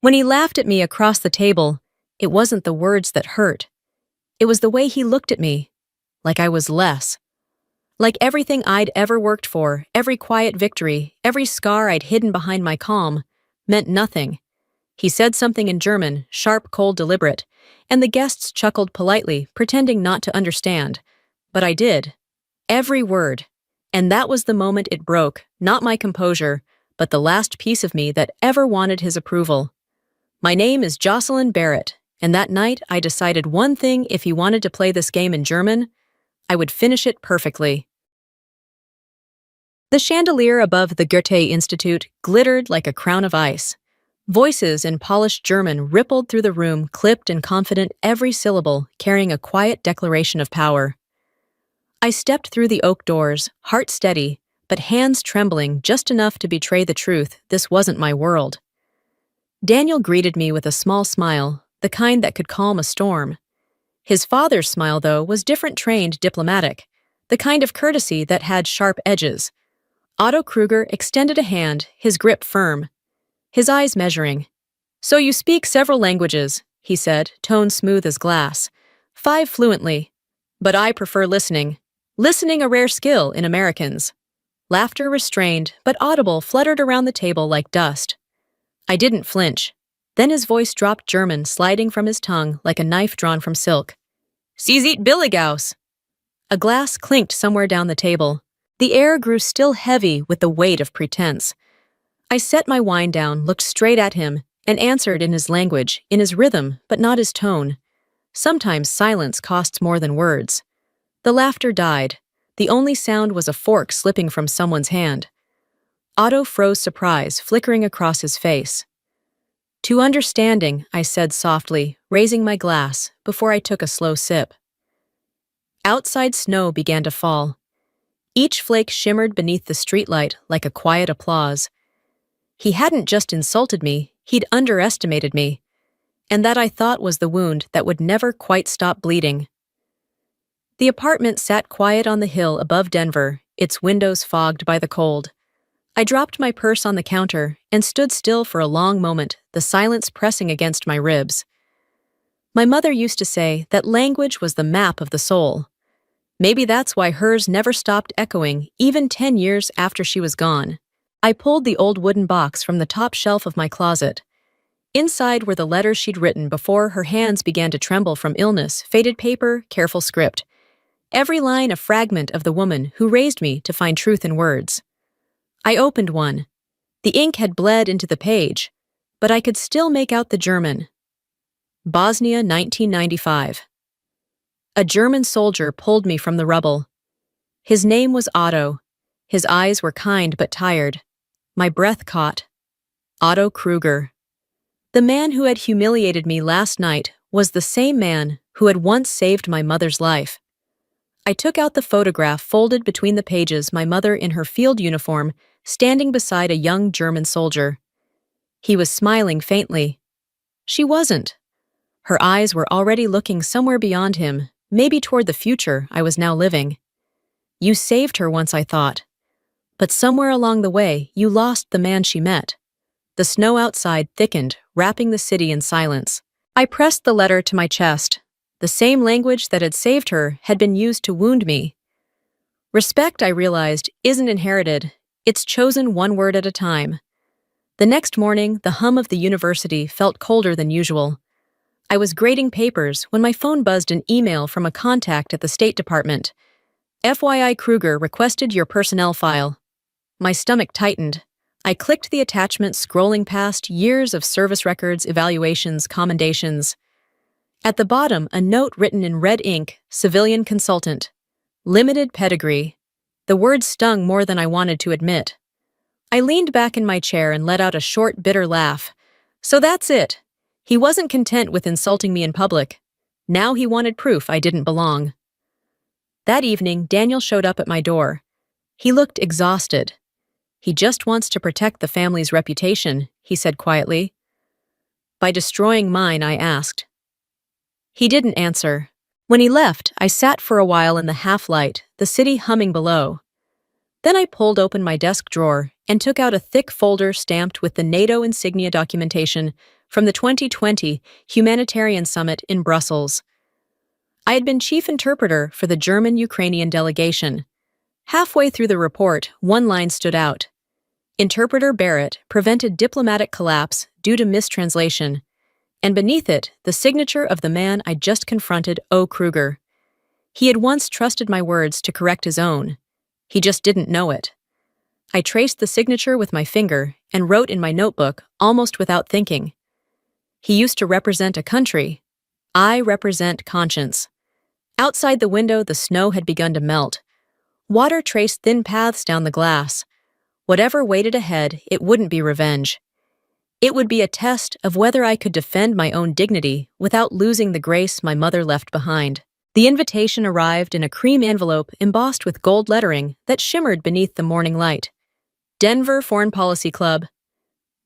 When he laughed at me across the table, it wasn't the words that hurt. It was the way he looked at me, like I was less. Like everything I'd ever worked for, every quiet victory, every scar I'd hidden behind my calm, meant nothing. He said something in German, sharp, cold, deliberate, and the guests chuckled politely, pretending not to understand. But I did. Every word. And that was the moment it broke, not my composure, but the last piece of me that ever wanted his approval. My name is Jocelyn Barrett, and that night I decided one thing: if he wanted to play this game in German, I would finish it perfectly. The chandelier above the Goethe Institute glittered like a crown of ice. Voices in polished German rippled through the room, clipped and confident, every syllable carrying a quiet declaration of power. I stepped through the oak doors, heart steady, but hands trembling just enough to betray the truth: this wasn't my world. Daniel greeted me with a small smile, the kind that could calm a storm. His father's smile, though, was different, trained, diplomatic, the kind of courtesy that had sharp edges. Otto Kruger extended a hand, his grip firm, his eyes measuring. "So you speak several languages," he said, tone smooth as glass. "5 fluently. But I prefer listening. Listening, a rare skill in Americans." Laughter, restrained but audible, fluttered around the table like dust. I didn't flinch. Then his voice dropped, German sliding from his tongue like a knife drawn from silk. "Sie sieht billig aus." A glass clinked somewhere down the table. The air grew still heavy with the weight of pretense. I set my wine down, looked straight at him, and answered in his language, in his rhythm, but not his tone. Sometimes silence costs more than words. The laughter died. The only sound was a fork slipping from someone's hand. Otto froze, surprise flickering across his face. "To understanding," I said softly, raising my glass, before I took a slow sip. Outside, snow began to fall. Each flake shimmered beneath the streetlight like a quiet applause. He hadn't just insulted me, he'd underestimated me. And that, I thought, was the wound that would never quite stop bleeding. The apartment sat quiet on the hill above Denver, its windows fogged by the cold. I dropped my purse on the counter and stood still for a long moment, the silence pressing against my ribs. My mother used to say that language was the map of the soul. Maybe that's why hers never stopped echoing, even 10 years after she was gone. I pulled the old wooden box from the top shelf of my closet. Inside were the letters she'd written before her hands began to tremble from illness, faded paper, careful script. Every line a fragment of the woman who raised me to find truth in words. I opened one. The ink had bled into the page, but I could still make out the German. Bosnia, 1995. A German soldier pulled me from the rubble. His name was Otto. His eyes were kind but tired. My breath caught. Otto Kruger. The man who had humiliated me last night was the same man who had once saved my mother's life. I took out the photograph folded between the pages, my mother in her field uniform, standing beside a young German soldier. He was smiling faintly. She wasn't. Her eyes were already looking somewhere beyond him, maybe toward the future I was now living. You saved her once, I thought. But somewhere along the way, you lost the man she met. The snow outside thickened, wrapping the city in silence. I pressed the letter to my chest. The same language that had saved her had been used to wound me. Respect, I realized, isn't inherited. It's chosen one word at a time. The next morning, the hum of the university felt colder than usual. I was grading papers when my phone buzzed, an email from a contact at the State Department. FYI, Kruger requested your personnel file. My stomach tightened. I clicked the attachment, scrolling past years of service records, evaluations, commendations. At the bottom, a note written in red ink: civilian consultant. Limited pedigree. The words stung more than I wanted to admit. I leaned back in my chair and let out a short, bitter laugh. So that's it. He wasn't content with insulting me in public. Now he wanted proof I didn't belong. That evening, Daniel showed up at my door. He looked exhausted. "He just wants to protect the family's reputation," he said quietly. "By destroying mine?" I asked. He didn't answer. When he left, I sat for a while in the half-light, the city humming below. Then I pulled open my desk drawer and took out a thick folder stamped with the NATO insignia documentation, from the 2020 Humanitarian Summit in Brussels. I had been chief interpreter for the German-Ukrainian delegation. Halfway through the report, one line stood out. Interpreter Barrett prevented diplomatic collapse due to mistranslation, and beneath it, the signature of the man I'd just confronted, O. Kruger. He had once trusted my words to correct his own. He just didn't know it. I traced the signature with my finger and wrote in my notebook almost without thinking. He used to represent a country. I represent conscience. Outside the window, the snow had begun to melt. Water traced thin paths down the glass. Whatever waited ahead, it wouldn't be revenge. It would be a test of whether I could defend my own dignity without losing the grace my mother left behind. The invitation arrived in a cream envelope embossed with gold lettering that shimmered beneath the morning light. Denver Foreign Policy Club.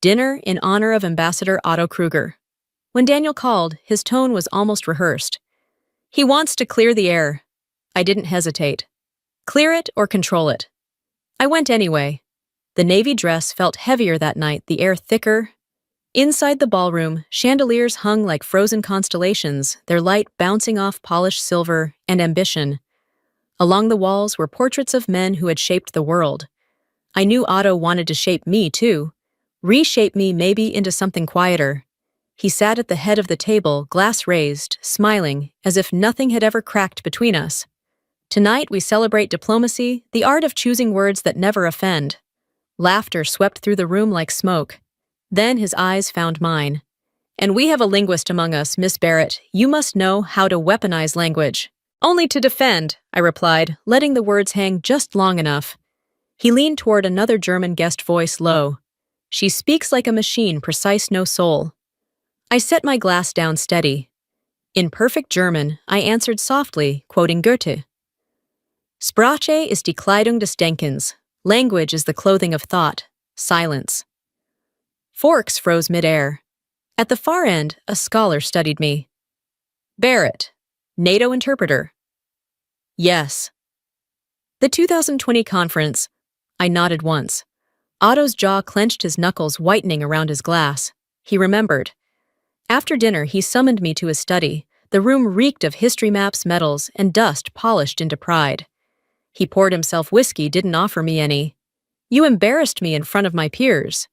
Dinner in honor of Ambassador Otto Kruger. When Daniel called, his tone was almost rehearsed. He wants to clear the air. I didn't hesitate. Clear it or control it. I went anyway. The navy dress felt heavier that night, the air thicker. Inside the ballroom, chandeliers hung like frozen constellations, their light bouncing off polished silver and ambition. Along the walls were portraits of men who had shaped the world. I knew Otto wanted to shape me, too. Reshape me maybe into something quieter. He sat at the head of the table, glass raised, smiling, as if nothing had ever cracked between us. Tonight we celebrate diplomacy, the art of choosing words that never offend. Laughter swept through the room like smoke. Then his eyes found mine. And we have a linguist among us, Miss Barrett. You must know how to weaponize language. Only to defend, I replied, letting the words hang just long enough. He leaned toward another German guest voice, low. She speaks like a machine, precise, no soul. I set my glass down steady. In perfect German, I answered softly, quoting Goethe. Sprache ist die Kleidung des Denkens. Language is the clothing of thought. Silence. Forks froze midair. At the far end, a scholar studied me. Barrett, NATO interpreter. Yes. The 2020 conference. I nodded once. Otto's jaw clenched, his knuckles whitening around his glass. He remembered. After dinner, he summoned me to his study. The room reeked of history maps, medals, and dust polished into pride. He poured himself whiskey, didn't offer me any. You embarrassed me in front of my peers.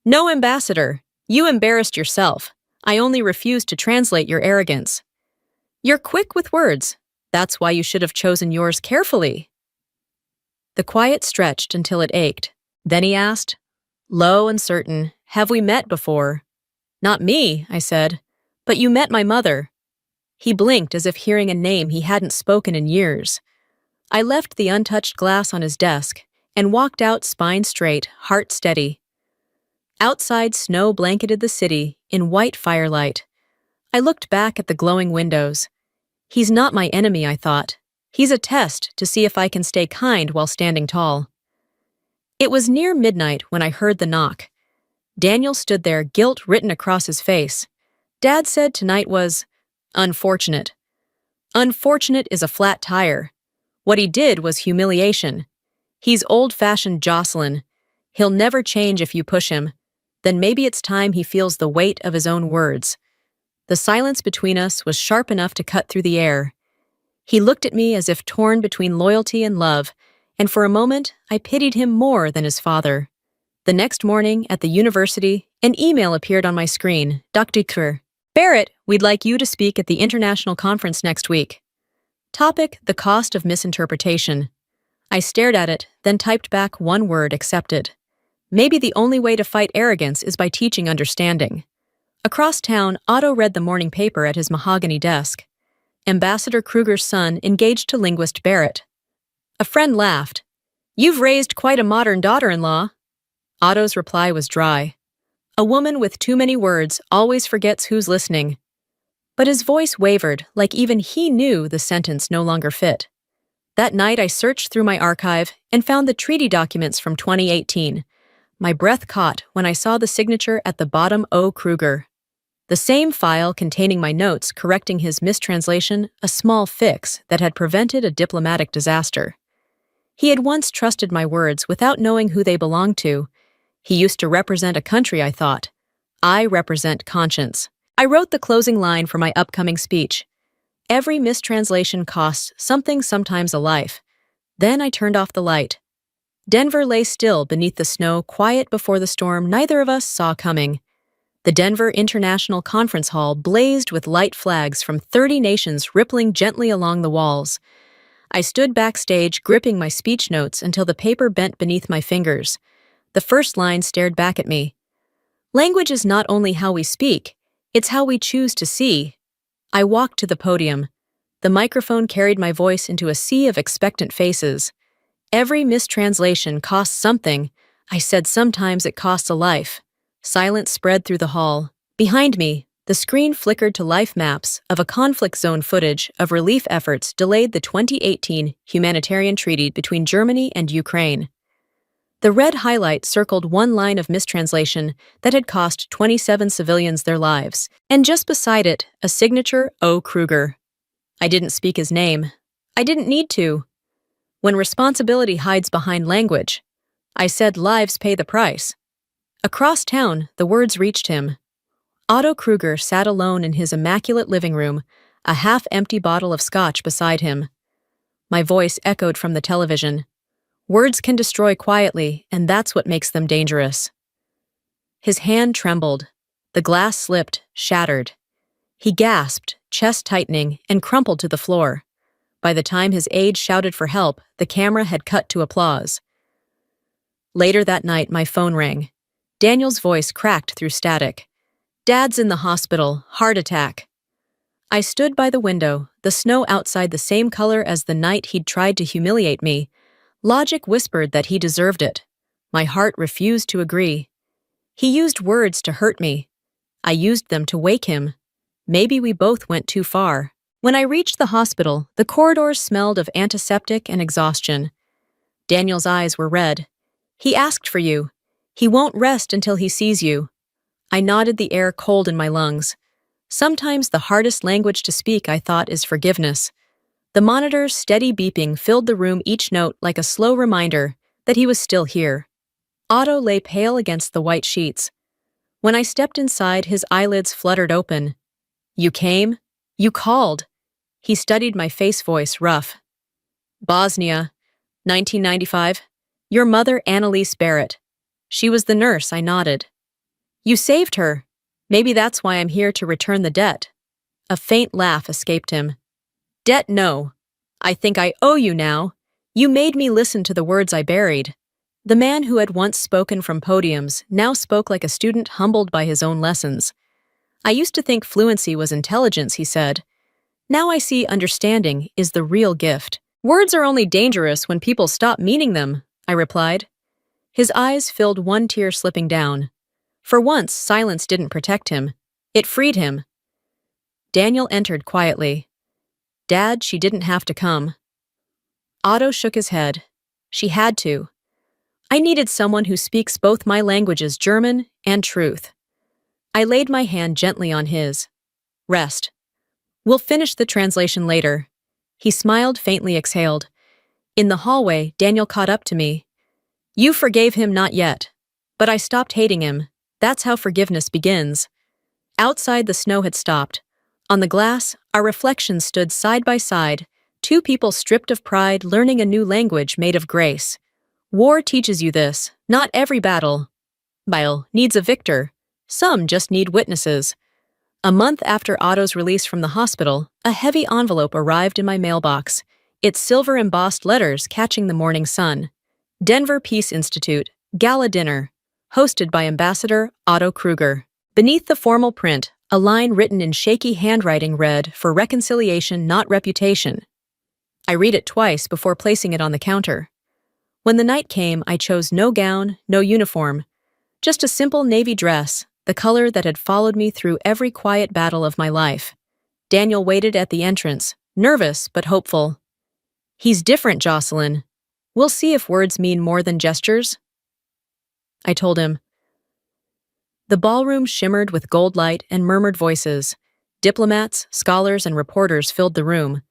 No, ambassador. You embarrassed yourself. I only refused to translate your arrogance. You're quick with words. That's why you should have chosen yours carefully. The quiet stretched until it ached. Then he asked, low and certain, have we met before? Not me, I said, but you met my mother. He blinked as if hearing a name he hadn't spoken in years. I left the untouched glass on his desk and walked out spine straight, heart steady. Outside, snow blanketed the city in white firelight. I looked back at the glowing windows. He's not my enemy, I thought. He's a test to see if I can stay kind while standing tall. It was near midnight when I heard the knock. Daniel stood there, guilt written across his face. Dad said tonight was unfortunate. Unfortunate is a flat tire. What he did was humiliation. He's old-fashioned Jocelyn. He'll never change if you push him. Then maybe it's time he feels the weight of his own words. The silence between us was sharp enough to cut through the air. He looked at me as if torn between loyalty and love, and for a moment I pitied him more than his father. The next morning, at the university, an email appeared on my screen. Dr. Barrett, we'd like you to speak at the international conference next week. Topic, the cost of misinterpretation. I stared at it, then typed back one word, accepted. Maybe the only way to fight arrogance is by teaching understanding. Across town, Otto read the morning paper at his mahogany desk. Ambassador Kruger's son engaged to linguist Barrett. A friend laughed. You've raised quite a modern daughter-in-law. Otto's reply was dry. A woman with too many words always forgets who's listening. But his voice wavered, like even he knew the sentence no longer fit. That night I searched through my archive and found the treaty documents from 2018. My breath caught when I saw the signature at the bottom, O. Kruger. The same file containing my notes correcting his mistranslation, a small fix that had prevented a diplomatic disaster. He had once trusted my words without knowing who they belonged to. He used to represent a country, I thought. I represent conscience. I wrote the closing line for my upcoming speech. Every mistranslation costs something, sometimes a life. Then I turned off the light. Denver lay still beneath the snow, quiet before the storm neither of us saw coming. The Denver International Conference Hall blazed with light flags from 30 nations rippling gently along the walls. I stood backstage, gripping my speech notes until the paper bent beneath my fingers. The first line stared back at me. Language is not only how we speak, it's how we choose to see. I walked to the podium. The microphone carried my voice into a sea of expectant faces. Every mistranslation costs something. I said sometimes it costs a life. Silence spread through the hall. Behind me, the screen flickered to life maps of a conflict zone footage of relief efforts delayed the 2018 humanitarian treaty between Germany and Ukraine. The red highlight circled one line of mistranslation that had cost 27 civilians their lives, and just beside it, a signature, O. Kruger. I didn't speak his name. I didn't need to. When responsibility hides behind language, I said lives pay the price. Across town, the words reached him. Otto Kruger sat alone in his immaculate living room, a half-empty bottle of scotch beside him. My voice echoed from the television. Words can destroy quietly, and that's what makes them dangerous. His hand trembled. The glass slipped, shattered. He gasped, chest tightening, and crumpled to the floor. By the time his aide shouted for help, the camera had cut to applause. Later that night, my phone rang. Daniel's voice cracked through static. "Dad's in the hospital, heart attack." I stood by the window, the snow outside the same color as the night he'd tried to humiliate me. Logic whispered that he deserved it. My heart refused to agree. He used words to hurt me. I used them to wake him. Maybe we both went too far. When I reached the hospital, the corridors smelled of antiseptic and exhaustion. Daniel's eyes were red. "He asked for you. He won't rest until he sees you." I nodded, the air cold in my lungs. Sometimes the hardest language to speak, I thought, is forgiveness. The monitor's steady beeping filled the room, each note like a slow reminder that he was still here. Otto lay pale against the white sheets. When I stepped inside, his eyelids fluttered open. "You came? You called?" He studied my face, voice rough. "Bosnia, 1995. Your mother, Annalise Barrett. She was the nurse," I nodded. "You saved her. Maybe that's why I'm here, to return the debt." A faint laugh escaped him. "Debt, no. I think I owe you now. You made me listen to the words I buried." The man who had once spoken from podiums now spoke like a student humbled by his own lessons. "I used to think fluency was intelligence," he said. "Now I see understanding is the real gift." "Words are only dangerous when people stop meaning them," I replied. His eyes filled, one tear slipping down. For once, silence didn't protect him. It freed him. Daniel entered quietly. "Dad, she didn't have to come." Otto shook his head. "She had to. I needed someone who speaks both my languages, German and truth." I laid my hand gently on his. "Rest. We'll finish the translation later." He smiled, faintly exhaled. In the hallway, Daniel caught up to me. "You forgave him, not yet. But I stopped hating him. That's how forgiveness begins." Outside, the snow had stopped. On the glass, our reflections stood side by side, two people stripped of pride, learning a new language made of grace. War teaches you this. Not every battle needs a victor. Some just need witnesses. A month after Otto's release from the hospital, a heavy envelope arrived in my mailbox, its silver-embossed letters catching the morning sun. Denver Peace Institute, Gala Dinner, hosted by Ambassador Otto Kruger. Beneath the formal print, a line written in shaky handwriting read, "For reconciliation, not reputation." I read it twice before placing it on the counter. When the night came, I chose no gown, no uniform, just a simple navy dress, the color that had followed me through every quiet battle of my life. Daniel waited at the entrance, nervous but hopeful. "He's different, Jocelyn. We'll see if words mean more than gestures." I told him. The ballroom shimmered with gold light and murmured voices. Diplomats, scholars, and reporters filled the room.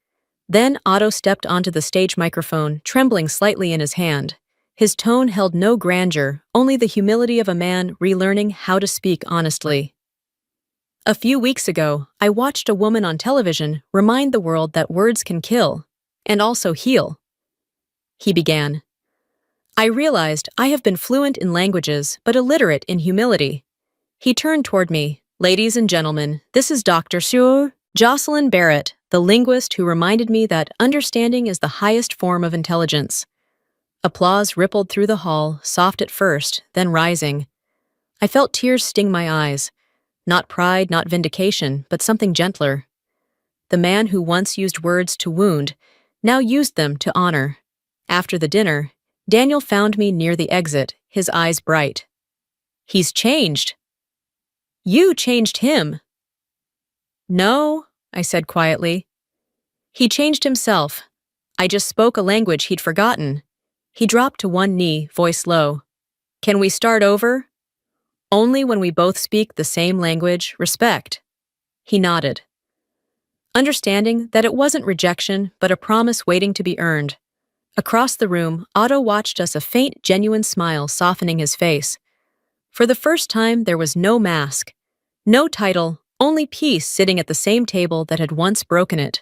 Then Otto stepped onto the stage microphone, trembling slightly in his hand. His tone held no grandeur, only the humility of a man relearning how to speak honestly. A few weeks ago, I watched a woman on television remind the world that words can kill, and also heal. He began. I realized I have been fluent in languages, but illiterate in humility. He turned toward me. Ladies and gentlemen, this is Dr. Sir Jocelyn Barrett, the linguist who reminded me that understanding is the highest form of intelligence. Applause rippled through the hall, soft at first, then rising. I felt tears sting my eyes. Not pride, not vindication, but something gentler. The man who once used words to wound, now used them to honor. After the dinner, Daniel found me near the exit, his eyes bright. He's changed. You changed him. No, I said quietly. He changed himself. I just spoke a language he'd forgotten. He dropped to one knee, voice low. Can we start over? Only when we both speak the same language, respect. He nodded. Understanding that it wasn't rejection, but a promise waiting to be earned. Across the room, Otto watched us, a faint, genuine smile softening his face. For the first time, there was no mask. No title, only peace sitting at the same table that had once broken it.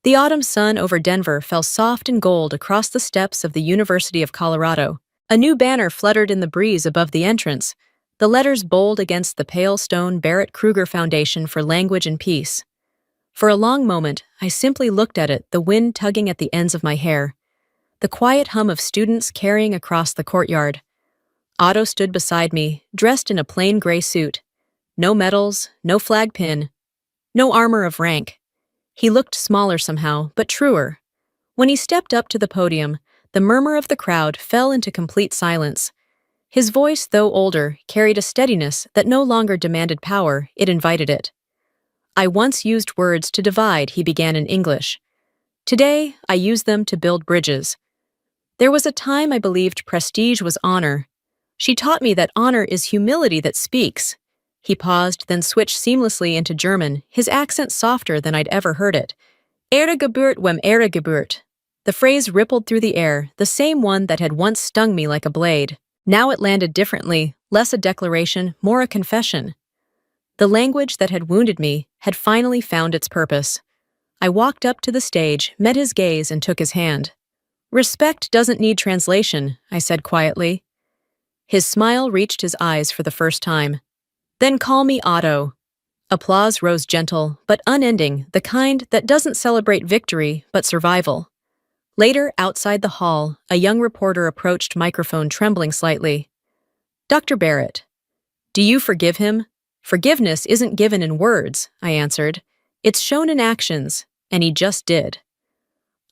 The autumn sun over Denver fell soft and gold across the steps of the University of Colorado. A new banner fluttered in the breeze above the entrance, the letters bold against the pale stone Barrett-Kruger Foundation for Language and Peace. For a long moment, I simply looked at it, the wind tugging at the ends of my hair. The quiet hum of students carrying across the courtyard. Otto stood beside me, dressed in a plain gray suit. No medals, no flag pin, no armor of rank. He looked smaller somehow, but truer. When he stepped up to the podium, the murmur of the crowd fell into complete silence. His voice, though older, carried a steadiness that no longer demanded power, it invited it. I once used words to divide, he began in English. Today, I use them to build bridges. There was a time I believed prestige was honor. She taught me that honor is humility that speaks. He paused, then switched seamlessly into German, his accent softer than I'd ever heard it. Ehre gebührt wem Ehre gebührt. The phrase rippled through the air, the same one that had once stung me like a blade. Now it landed differently, less a declaration, more a confession. The language that had wounded me had finally found its purpose. I walked up to the stage, met his gaze, and took his hand. Respect doesn't need translation, I said quietly. His smile reached his eyes for the first time. Then call me Otto. Applause rose gentle, but unending, the kind that doesn't celebrate victory, but survival. Later, outside the hall, a young reporter approached microphone trembling slightly. Dr. Barrett, do you forgive him? Forgiveness isn't given in words, I answered. It's shown in actions, and he just did.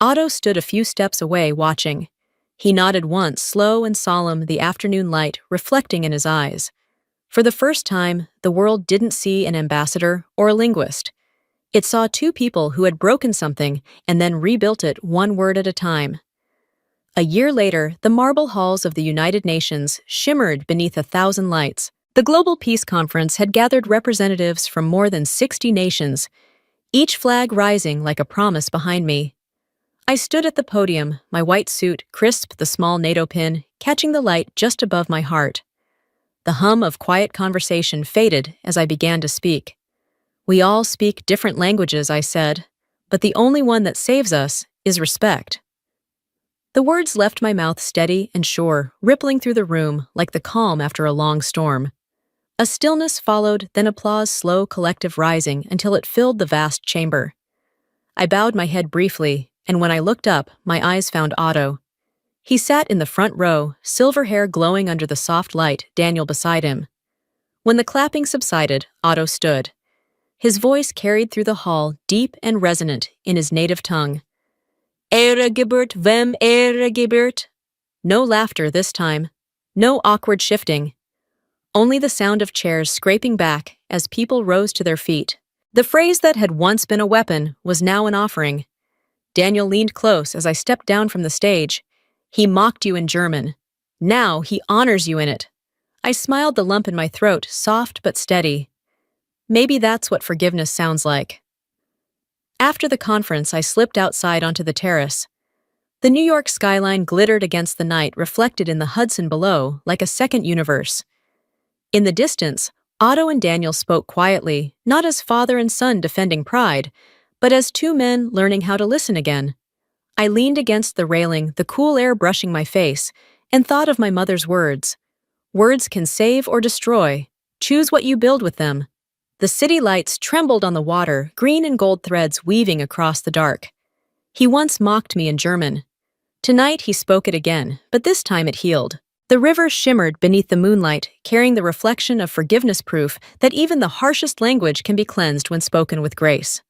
Otto stood a few steps away, watching. He nodded once, slow and solemn, the afternoon light reflecting in his eyes. For the first time, the world didn't see an ambassador or a linguist. It saw two people who had broken something and then rebuilt it one word at a time. A year later, the marble halls of the United Nations shimmered beneath 1,000 lights. The Global Peace Conference had gathered representatives from more than 60 nations, each flag rising like a promise behind me. I stood at the podium, my white suit crisp, the small NATO pin, catching the light just above my heart. The hum of quiet conversation faded as I began to speak. We all speak different languages, I said, but the only one that saves us is respect. The words left my mouth steady and sure, rippling through the room like the calm after a long storm. A stillness followed, then applause, slow, collective rising until it filled the vast chamber. I bowed my head briefly, and when I looked up, my eyes found Otto. He sat in the front row, silver hair glowing under the soft light, Daniel beside him. When the clapping subsided, Otto stood. His voice carried through the hall, deep and resonant, in his native tongue. Ehre gebührt wem Ehre gebührt. No laughter this time. No awkward shifting. Only the sound of chairs scraping back as people rose to their feet. The phrase that had once been a weapon was now an offering. Daniel leaned close as I stepped down from the stage. He mocked you in German. Now he honors you in it. I smiled, the lump in my throat, soft but steady. Maybe that's what forgiveness sounds like. After the conference, I slipped outside onto the terrace. The New York skyline glittered against the night reflected in the Hudson below, like a second universe. In the distance, Otto and Daniel spoke quietly, not as father and son defending pride, but as two men learning how to listen again. I leaned against the railing, the cool air brushing my face, and thought of my mother's words. Words can save or destroy. Choose what you build with them. The city lights trembled on the water, green and gold threads weaving across the dark. He once mocked me in German. Tonight he spoke it again, but this time it healed. The river shimmered beneath the moonlight, carrying the reflection of forgiveness proof that even the harshest language can be cleansed when spoken with grace.